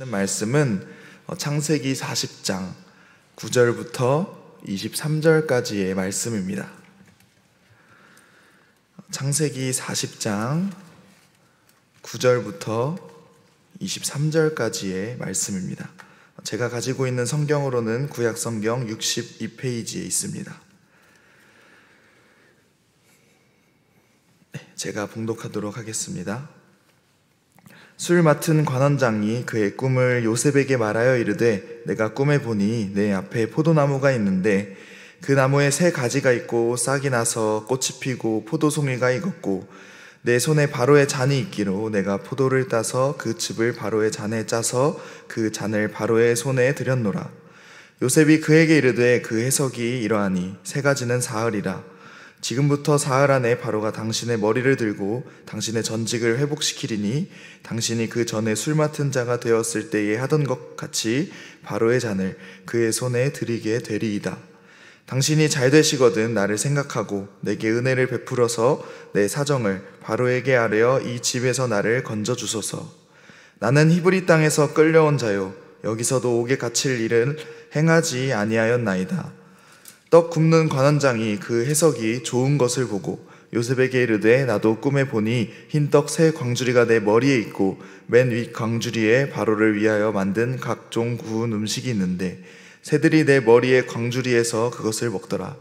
말씀은 창세기 40장 9절부터 23절까지의 말씀입니다. 창세기 40장 9절부터 23절까지의 말씀입니다. 제가 가지고 있는 성경으로는 구약성경 62페이지에 있습니다. 제가 봉독하도록 하겠습니다. 술 맡은 관원장이 그의 꿈을 요셉에게 말하여 이르되, 내가 꿈에 보니 내 앞에 포도나무가 있는데 그 나무에 새 가지가 있고 싹이 나서 꽃이 피고 포도송이가 익었고 내 손에 바로의 잔이 있기로 내가 포도를 따서 그 즙을 바로의 잔에 짜서 그 잔을 바로의 손에 들였노라. 요셉이 그에게 이르되, 그 해석이 이러하니 새 가지는 사흘이라. 지금부터 사흘 안에 바로가 당신의 머리를 들고 당신의 전직을 회복시키리니 당신이 그 전에 술 맡은 자가 되었을 때에 하던 것 같이 바로의 잔을 그의 손에 드리게 되리이다. 당신이 잘 되시거든 나를 생각하고 내게 은혜를 베풀어서 내 사정을 바로에게 아뢰어 이 집에서 나를 건져주소서. 나는 히브리 땅에서 끌려온 자요 여기서도 옥에 갇힐 일을 행하지 아니하였나이다. 떡 굽는 관원장이 그 해석이 좋은 것을 보고 요셉에게 이르되, 나도 꿈에 보니 흰떡 세 광주리가 내 머리에 있고 맨 윗 광주리에 바로를 위하여 만든 각종 구운 음식이 있는데 새들이 내 머리의 광주리에서 그것을 먹더라.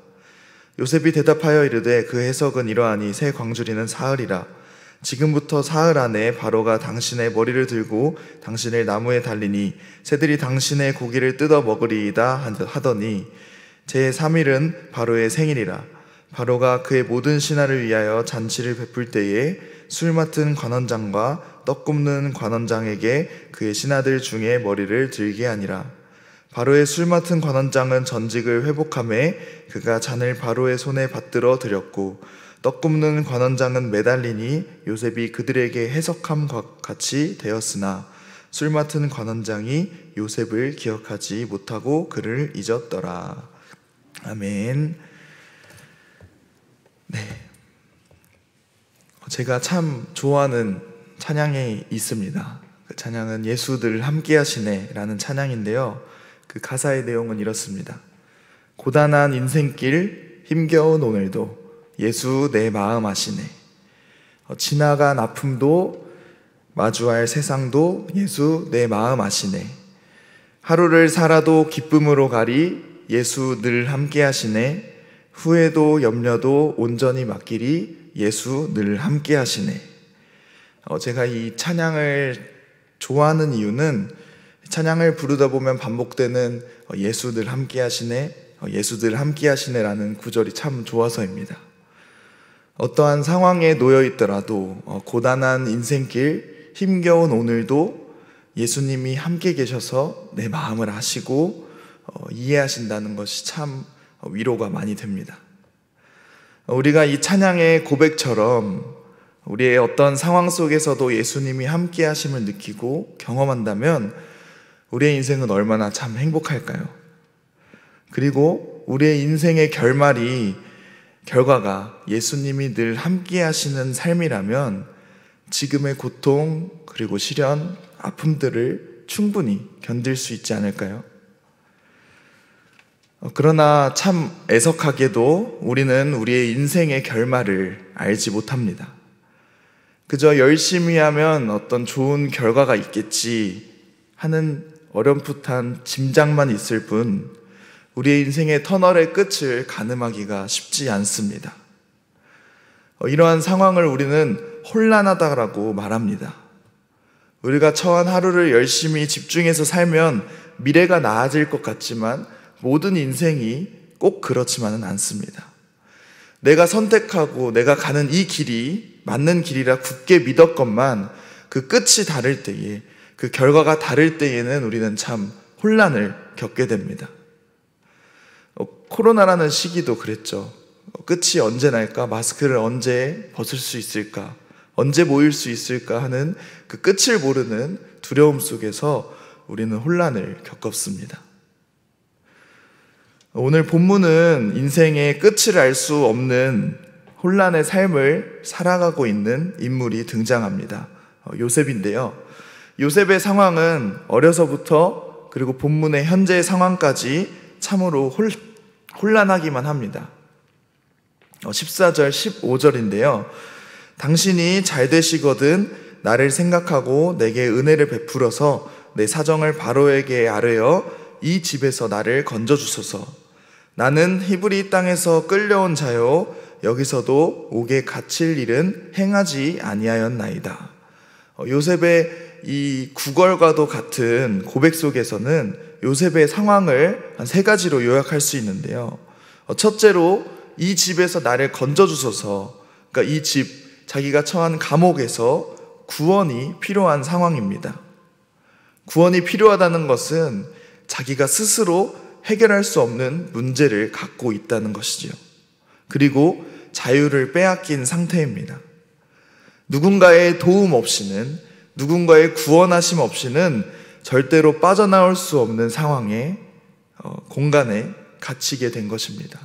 요셉이 대답하여 이르되, 그 해석은 이러하니 새 광주리는 사흘이라. 지금부터 사흘 안에 바로가 당신의 머리를 들고 당신을 나무에 달리니 새들이 당신의 고기를 뜯어 먹으리이다 하더니 제3일은 바로의 생일이라. 바로가 그의 모든 신하를 위하여 잔치를 베풀 때에 술 맡은 관원장과 떡 굽는 관원장에게 그의 신하들 중에 머리를 들게 하니라. 바로의 술 맡은 관원장은 전직을 회복하매 그가 잔을 바로의 손에 받들어 드렸고 떡 굽는 관원장은 매달리니 요셉이 그들에게 해석함과 같이 되었으나 술 맡은 관원장이 요셉을 기억하지 못하고 그를 잊었더라. 아멘. 네, 제가 참 좋아하는 찬양이 있습니다. 그 찬양은 예수 늘 함께 하시네 라는 찬양인데요, 그 가사의 내용은 이렇습니다. 고단한 인생길 힘겨운 오늘도 예수 내 마음 아시네. 지나간 아픔도 마주할 세상도 예수 내 마음 아시네. 하루를 살아도 기쁨으로 가리 예수 늘 함께 하시네. 후회도 염려도 온전히 맡기리 예수 늘 함께 하시네. 제가 이 찬양을 좋아하는 이유는 찬양을 부르다 보면 반복되는 예수 늘 함께 하시네, 예수 늘 함께 하시네 라는 구절이 참 좋아서입니다. 어떠한 상황에 놓여 있더라도 고단한 인생길 힘겨운 오늘도 예수님이 함께 계셔서 내 마음을 아시고 이해하신다는 것이 참 위로가 많이 됩니다. 우리가 이 찬양의 고백처럼 우리의 어떤 상황 속에서도 예수님이 함께 하심을 느끼고 경험한다면 우리의 인생은 얼마나 참 행복할까요? 그리고 우리의 인생의 결과가 예수님이 늘 함께 하시는 삶이라면 지금의 고통 그리고 시련, 아픔들을 충분히 견딜 수 있지 않을까요? 그러나 참 애석하게도 우리는 우리의 인생의 결말을 알지 못합니다. 그저 열심히 하면 어떤 좋은 결과가 있겠지 하는 어렴풋한 짐작만 있을 뿐 우리의 인생의 터널의 끝을 가늠하기가 쉽지 않습니다. 이러한 상황을 우리는 혼란하다라고 말합니다. 우리가 처한 하루를 열심히 집중해서 살면 미래가 나아질 것 같지만 모든 인생이 꼭 그렇지만은 않습니다. 내가 선택하고 내가 가는 이 길이 맞는 길이라 굳게 믿었건만 그 끝이 다를 때에, 그 결과가 다를 때에는 우리는 참 혼란을 겪게 됩니다. 코로나라는 시기도 그랬죠. 끝이 언제 날까? 마스크를 언제 벗을 수 있을까? 언제 모일 수 있을까 하는 그 끝을 모르는 두려움 속에서 우리는 혼란을 겪었습니다. 오늘 본문은 인생의 끝을 알 수 없는 혼란의 삶을 살아가고 있는 인물이 등장합니다. 요셉인데요, 요셉의 상황은 어려서부터 그리고 본문의 현재의 상황까지 참으로 혼란하기만 합니다. 14절, 15절인데요. 당신이 잘 되시거든 나를 생각하고 내게 은혜를 베풀어서 내 사정을 바로에게 아뢰어 이 집에서 나를 건져주소서. 나는 히브리 땅에서 끌려온 자요 여기서도 옥에 갇힐 일은 행하지 아니하였나이다. 요셉의 이 구걸과도 같은 고백 속에서는 요셉의 상황을 한 3가지로 요약할 수 있는데요. 첫째로 이 집에서 나를 건져주소서. 그러니까 이 집, 자기가 처한 감옥에서 구원이 필요한 상황입니다. 구원이 필요하다는 것은 자기가 스스로 해결할 수 없는 문제를 갖고 있다는 것이지요. 그리고 자유를 빼앗긴 상태입니다. 누군가의 도움 없이는, 누군가의 구원하심 없이는 절대로 빠져나올 수 없는 상황에, 공간에 갇히게 된 것입니다.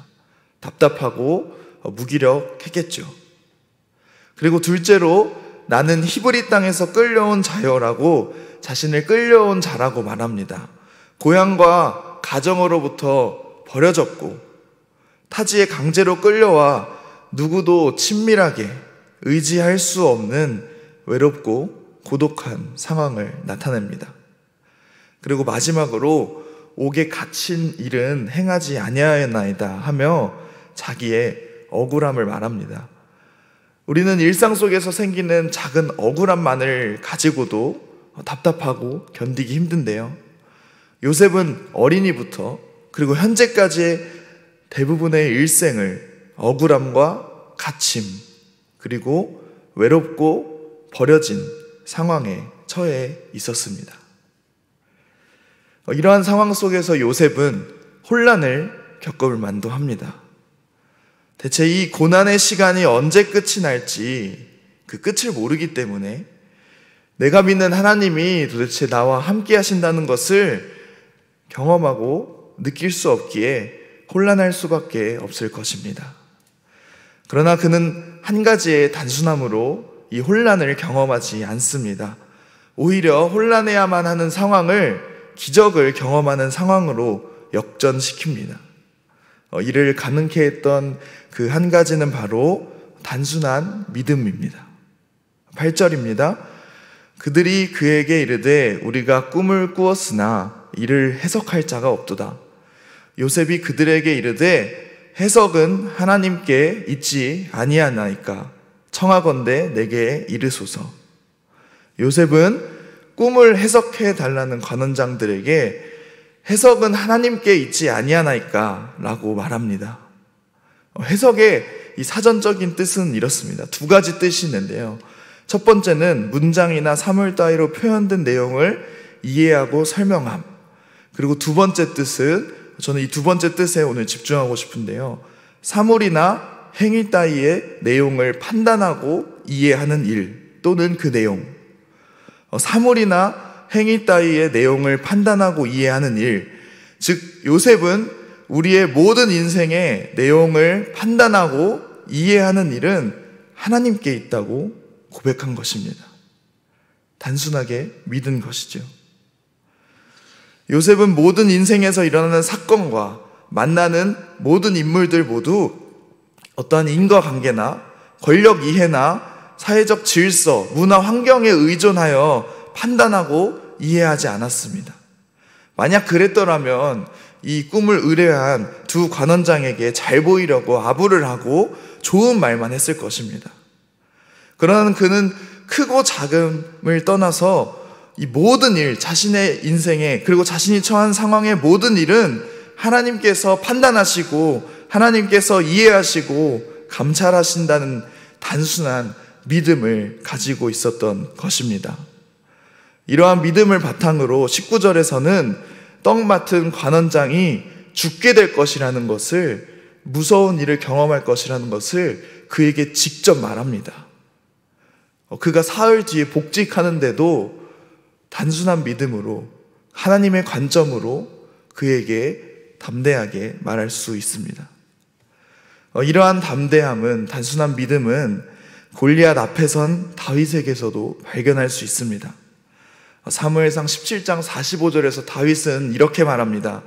답답하고 무기력했겠죠. 그리고 둘째로 나는 히브리 땅에서 끌려온 자여라고 자신을 끌려온 자라고 말합니다. 고향과 가정으로부터 버려졌고 타지에 강제로 끌려와 누구도 친밀하게 의지할 수 없는 외롭고 고독한 상황을 나타냅니다. 그리고 마지막으로 옥에 갇힌 일은 행하지 아니하였나이다 하며 자기의 억울함을 말합니다. 우리는 일상 속에서 생기는 작은 억울함만을 가지고도 답답하고 견디기 힘든데요. 요셉은 어린이부터 그리고 현재까지의 대부분의 일생을 억울함과 갇힘 그리고 외롭고 버려진 상황에 처해 있었습니다. 이러한 상황 속에서 요셉은 혼란을 겪을 만도 합니다. 대체 이 고난의 시간이 언제 끝이 날지 그 끝을 모르기 때문에 내가 믿는 하나님이 도대체 나와 함께 하신다는 것을 경험하고 느낄 수 없기에 혼란할 수밖에 없을 것입니다. 그러나 그는 한 가지의 단순함으로 이 혼란을 경험하지 않습니다. 오히려 혼란해야만 하는 상황을 기적을 경험하는 상황으로 역전시킵니다. 이를 가능케 했던 그 한 가지는 바로 단순한 믿음입니다. 8절입니다. 그들이 그에게 이르되 우리가 꿈을 꾸었으나 이를 해석할 자가 없도다. 요셉이 그들에게 이르되 해석은 하나님께 있지 아니하나이까 청하건대 내게 이르소서. 요셉은 꿈을 해석해 달라는 관원장들에게 해석은 하나님께 있지 아니하나이까 라고 말합니다. 해석의 이 사전적인 뜻은 이렇습니다. 2가지 뜻이 있는데요. 첫 번째는 문장이나 사물 따위로 표현된 내용을 이해하고 설명함. 그리고 2번째 뜻은, 저는 이 2번째 뜻에 오늘 집중하고 싶은데요. 사물이나 행위 따위의 내용을 판단하고 이해하는 일 또는 그 내용. 사물이나 행위 따위의 내용을 판단하고 이해하는 일, 즉 요셉은 우리의 모든 인생의 내용을 판단하고 이해하는 일은 하나님께 있다고 고백한 것입니다. 단순하게 믿은 것이죠. 요셉은 모든 인생에서 일어나는 사건과 만나는 모든 인물들 모두 어떠한 인과관계나 권력 이해나 사회적 질서, 문화 환경에 의존하여 판단하고 이해하지 않았습니다. 만약 그랬더라면 이 꿈을 의뢰한 2 관원장에게 잘 보이려고 아부를 하고 좋은 말만 했을 것입니다. 그러나 그는 크고 작음을 떠나서 이 모든 일, 자신의 인생에 그리고 자신이 처한 상황의 모든 일은 하나님께서 판단하시고 하나님께서 이해하시고 감찰하신다는 단순한 믿음을 가지고 있었던 것입니다. 이러한 믿음을 바탕으로 19절에서는 떡 맡은 관원장이 죽게 될 것이라는 것을, 무서운 일을 경험할 것이라는 것을 그에게 직접 말합니다. 그가 사흘 뒤에 복직하는데도 단순한 믿음으로 하나님의 관점으로 그에게 담대하게 말할 수 있습니다. 이러한 담대함은, 단순한 믿음은 골리앗 앞에 선 다윗에게서도 발견할 수 있습니다. 사무엘상 17장 45절에서 다윗은 이렇게 말합니다.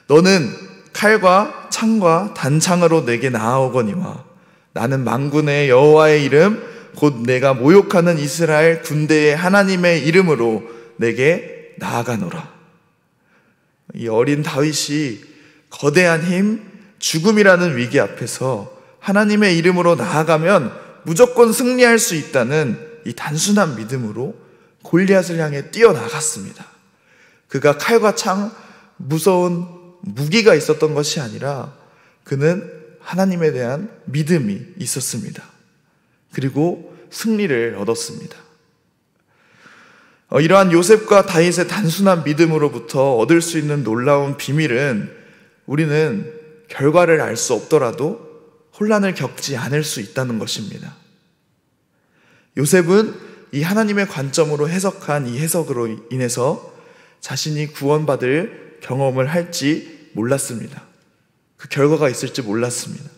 너는 칼과 창과 단창으로 내게 나아오거니와 나는 만군의 여호와의 이름 곧 내가 모욕하는 이스라엘 군대의 하나님의 이름으로 내게 나아가노라. 이 어린 다윗이 거대한 힘, 죽음이라는 위기 앞에서 하나님의 이름으로 나아가면 무조건 승리할 수 있다는 이 단순한 믿음으로 골리앗을 향해 뛰어나갔습니다. 그가 칼과 창, 무서운 무기가 있었던 것이 아니라 그는 하나님에 대한 믿음이 있었습니다. 그리고 승리를 얻었습니다. 이러한 요셉과 다윗의 단순한 믿음으로부터 얻을 수 있는 놀라운 비밀은 우리는 결과를 알 수 없더라도 혼란을 겪지 않을 수 있다는 것입니다. 요셉은 이 하나님의 관점으로 해석한 이 해석으로 인해서 자신이 구원받을 경험을 할지 몰랐습니다. 그 결과가 있을지 몰랐습니다.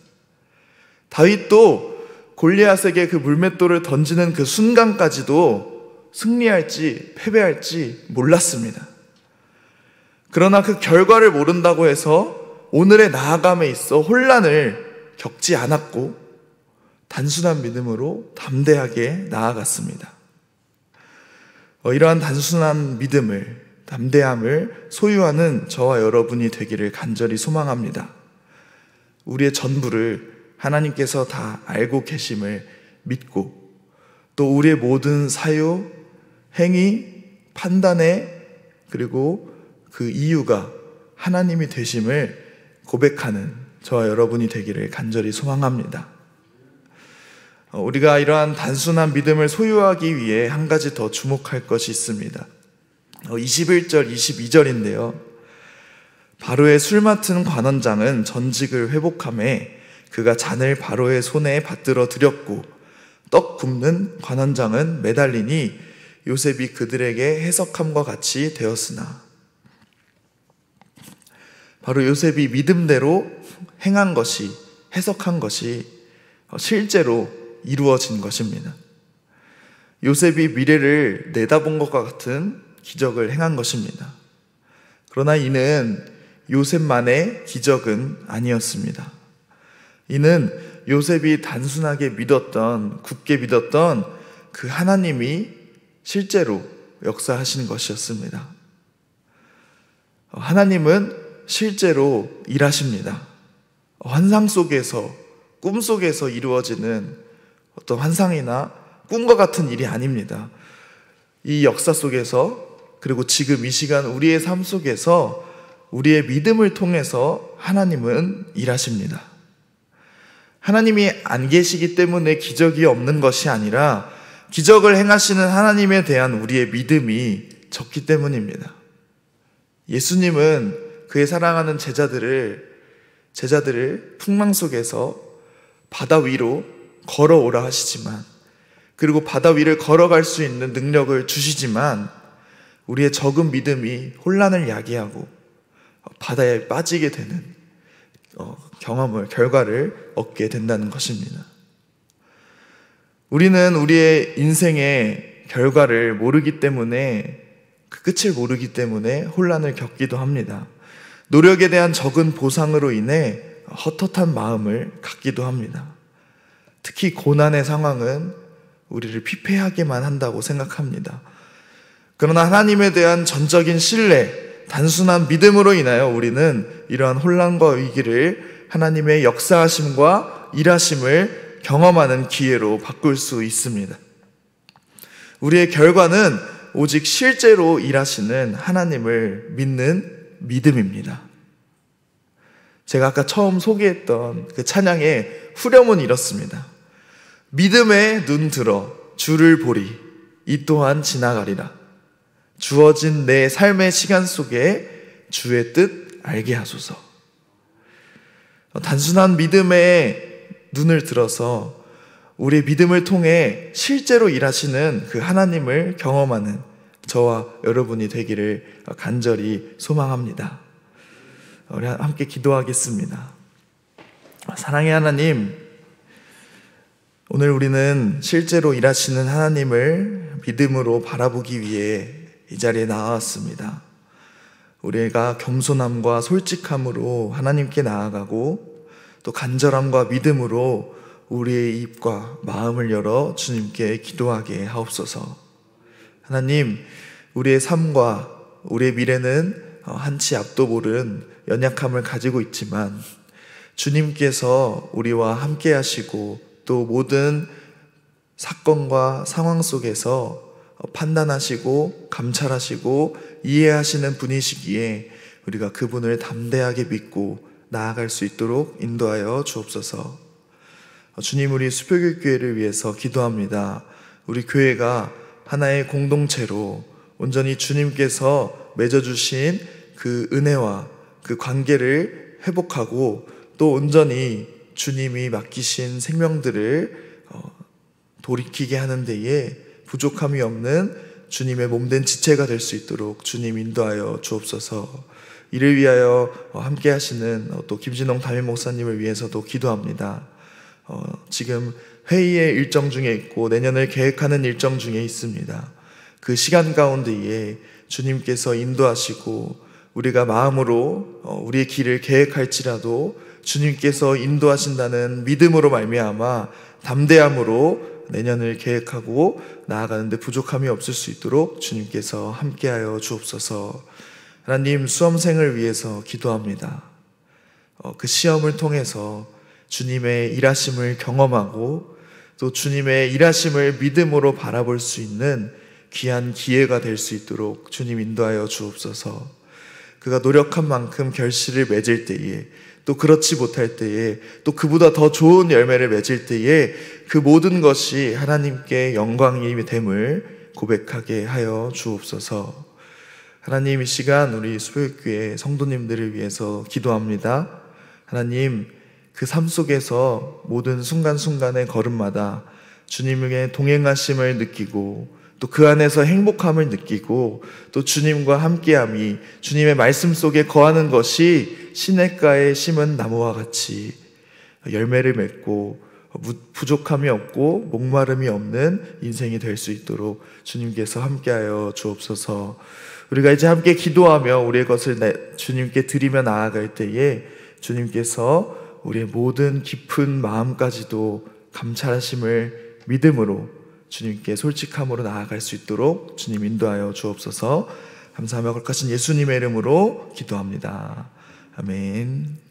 다윗도 골리앗에게 그 물맷돌을 던지는 그 순간까지도 승리할지 패배할지 몰랐습니다. 그러나 그 결과를 모른다고 해서 오늘의 나아감에 있어 혼란을 겪지 않았고 단순한 믿음으로 담대하게 나아갔습니다. 이러한 단순한 믿음을, 담대함을 소유하는 저와 여러분이 되기를 간절히 소망합니다. 우리의 전부를 하나님께서 다 알고 계심을 믿고 또 우리의 모든 사유, 행위, 판단에 그리고 그 이유가 하나님이 되심을 고백하는 저와 여러분이 되기를 간절히 소망합니다. 우리가 이러한 단순한 믿음을 소유하기 위해 한 가지 더 주목할 것이 있습니다. 21절, 22절인데요. 바로의 술 맡은 관원장은 전직을 회복하매 그가 잔을 바로의 손에 받들어 드렸고 떡 굽는 관원장은 매달리니 요셉이 그들에게 해석함과 같이 되었으나 바로 요셉이 믿음대로 행한 것이, 해석한 것이 실제로 이루어진 것입니다. 요셉이 미래를 내다본 것과 같은 기적을 행한 것입니다. 그러나 이는 요셉만의 기적은 아니었습니다. 이는 요셉이 단순하게 믿었던, 굳게 믿었던 그 하나님이 실제로 역사하신 것이었습니다. 하나님은 실제로 일하십니다. 환상 속에서, 꿈 속에서 이루어지는 어떤 환상이나 꿈과 같은 일이 아닙니다. 이 역사 속에서 그리고 지금 이 시간 우리의 삶 속에서 우리의 믿음을 통해서 하나님은 일하십니다. 하나님이 안 계시기 때문에 기적이 없는 것이 아니라 기적을 행하시는 하나님에 대한 우리의 믿음이 적기 때문입니다. 예수님은 그의 사랑하는 제자들을 풍랑 속에서 바다 위로 걸어오라 하시지만, 그리고 바다 위를 걸어갈 수 있는 능력을 주시지만 우리의 적은 믿음이 혼란을 야기하고 바다에 빠지게 되는 결과를 얻게 된다는 것입니다. 우리는 우리의 인생의 결과를 모르기 때문에, 그 끝을 모르기 때문에 혼란을 겪기도 합니다. 노력에 대한 적은 보상으로 인해 헛헛한 마음을 갖기도 합니다. 특히 고난의 상황은 우리를 피폐하게만 한다고 생각합니다. 그러나 하나님에 대한 전적인 신뢰, 단순한 믿음으로 인하여 우리는 이러한 혼란과 위기를 하나님의 역사하심과 일하심을 경험하는 기회로 바꿀 수 있습니다. 우리의 결과는 오직 실제로 일하시는 하나님을 믿는 믿음입니다. 제가 아까 처음 소개했던 그 찬양의 후렴은 이렇습니다. 믿음에 눈 들어 주를 보리, 이 또한 지나가리라. 주어진 내 삶의 시간 속에 주의 뜻 알게 하소서. 단순한 믿음에 눈을 들어서 우리의 믿음을 통해 실제로 일하시는 그 하나님을 경험하는 저와 여러분이 되기를 간절히 소망합니다. 우리 함께 기도하겠습니다. 사랑의 하나님, 오늘 우리는 실제로 일하시는 하나님을 믿음으로 바라보기 위해 이 자리에 나왔습니다. 우리가 겸손함과 솔직함으로 하나님께 나아가고 또 간절함과 믿음으로 우리의 입과 마음을 열어 주님께 기도하게 하옵소서. 하나님, 우리의 삶과 우리의 미래는 한치 앞도 모른 연약함을 가지고 있지만 주님께서 우리와 함께 하시고 또 모든 사건과 상황 속에서 판단하시고 감찰하시고 이해하시는 분이시기에 우리가 그분을 담대하게 믿고 나아갈 수 있도록 인도하여 주옵소서. 주님, 우리 수표교회를 위해서 기도합니다. 우리 교회가 하나의 공동체로 온전히 주님께서 맺어주신 그 은혜와 그 관계를 회복하고 또 온전히 주님이 맡기신 생명들을 돌이키게 하는 데에 부족함이 없는 주님의 몸된 지체가 될 수 있도록 주님 인도하여 주옵소서. 이를 위하여 함께 하시는 또 김진홍 담임 목사님을 위해서도 기도합니다. 지금 회의의 일정 중에 있고 내년을 계획하는 일정 중에 있습니다. 그 시간 가운데에 주님께서 인도하시고 우리가 마음으로 우리의 길을 계획할지라도 주님께서 인도하신다는 믿음으로 말미암아 담대함으로 내년을 계획하고 나아가는데 부족함이 없을 수 있도록 주님께서 함께하여 주옵소서. 하나님, 수험생을 위해서 기도합니다. 그 시험을 통해서 주님의 일하심을 경험하고 또 주님의 일하심을 믿음으로 바라볼 수 있는 귀한 기회가 될 수 있도록 주님 인도하여 주옵소서. 그가 노력한 만큼 결실을 맺을 때에 또 그렇지 못할 때에 또 그보다 더 좋은 열매를 맺을 때에 그 모든 것이 하나님께 영광이 됨을 고백하게 하여 주옵소서. 하나님, 이 시간 우리 수표교회 성도님들을 위해서 기도합니다. 하나님, 그 삶 속에서 모든 순간순간의 걸음마다 주님의 동행하심을 느끼고 또 그 안에서 행복함을 느끼고 또 주님과 함께함이 주님의 말씀 속에 거하는 것이 시냇가에 심은 나무와 같이 열매를 맺고 부족함이 없고 목마름이 없는 인생이 될 수 있도록 주님께서 함께하여 주옵소서. 우리가 이제 함께 기도하며 우리의 것을 주님께 드리며 나아갈 때에 주님께서 우리의 모든 깊은 마음까지도 감찰하심을 믿음으로 주님께 솔직함으로 나아갈 수 있도록 주님 인도하여 주옵소서. 감사하며 거룩하신 예수님의 이름으로 기도합니다. 아멘.